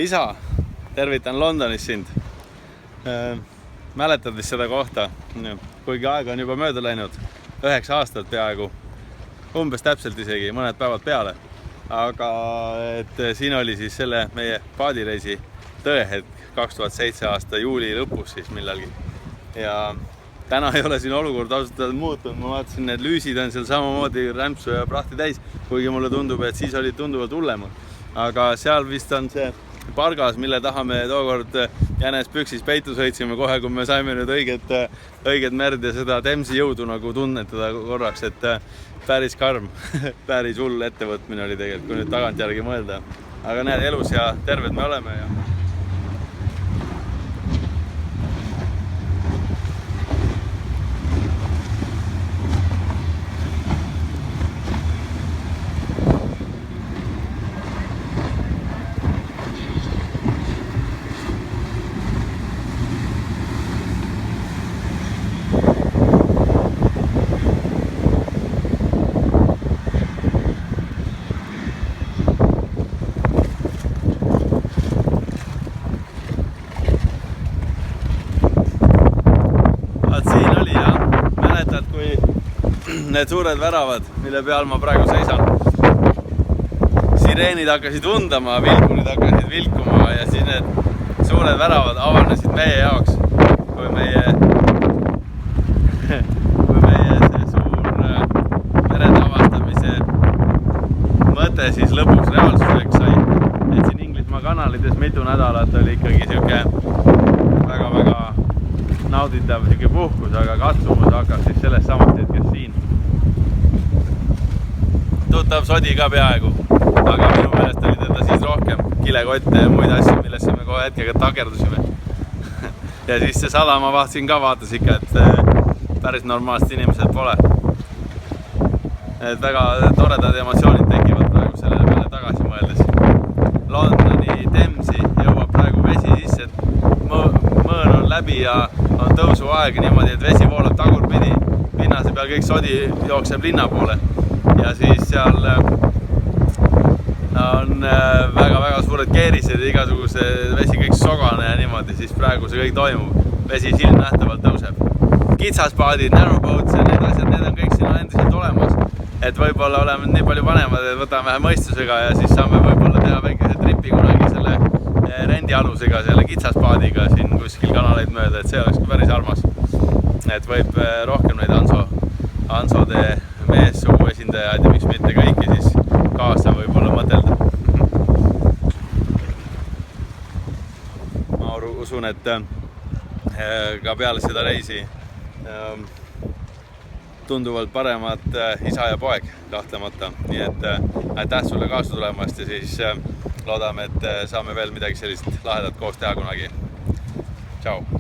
Isa, tervitan Londonis sind. Mäletad vist seda kohta, kuigi aega on juba mööda läinud, 9 aastat peaaegu, umbes täpselt isegi, mõned päevad peale. Aga siin oli siis selle meie paadireisi tõehetk 2007 aasta juuli lõpus siis millalgi. Ja täna ei ole siin olukord ausalt muutunud. Ma vaatasin, need lüüsid on seal samamoodi rämpsu ja prahti täis, kuigi mulle tundub, et siis olid tunduvalt hullemad. Aga seal vist on see pargas, mille taha me tookord jänes püksis peitu sõitsime kohe, kui me saime nüüd õiget merd ja seda Temsi jõudu nagu tunnetada korraks, et päris karm, päris hull ettevõtmine oli tegelikult, kui nüüd tagantjärgi mõelda. Aga näed, elus ja terved me oleme ja need suured väravad, mille peal ma praegu seisan. Sireenid hakkasid undama, vilkunid hakkasid vilkuma ja siis need suured väravad avanesid meie jaoks, kui meie see suur merede avastamise mõte siis lõpuks reaalsuseks sai. Et siin Inglismaa kanalides mitu nädalat oli ikkagi siuke väga-väga nauditav siuke puhkus, aga katsumus hakkas siis sellest samast hetkest siin. Tuttav sodi ka peaaegu, aga minu meelest oli teda siis rohkem kilekotte ja muid asju, millesse me kohe hetkega takerdusime. Ja siis see sadama vaht siin ka vaatas ikka, et päris normaalsed inimesed pole. Et väga toredad emotsioonid tekivad praegu selle peale tagasi mõeldes. Londoni Temsi jõuab praegu vesi sisse, et mõõn on läbi ja on tõusuaeg niimoodi, et vesi voolab tagurpidi. Pinnase peal kõik sodi jookseb linna poole. Ja siis seal on väga-väga suured keerised ja igasuguse vesi kõik sogane ja niimoodi, siis praegu see kõik toimub. Vesi silmnähtavalt tõuseb. Kitsaspaadid, narrowboats ja need asjad, need on kõik siin endiselt olemas. Et võib-olla oleme nii palju vanemad, et võtame vähe mõistusega ja siis saame võib-olla teha väikese tripi kunagi selle rendialusega, selle kitsaspaadiga siin kuskil kanaleid mööda, et see oleks päris armas. Et võib rohkem neid Hansode meessugu esindajaid ja miks mitte kõiki siis kaasa võib-olla mõtelda. Ma usun, et ka peale seda reisi tunduvalt paremad isa ja poeg kahtlemata. Nii et aitäh sulle kaasa tulemast ja siis loodame, et saame veel midagi sellist lahedat koos teha kunagi. Tšau!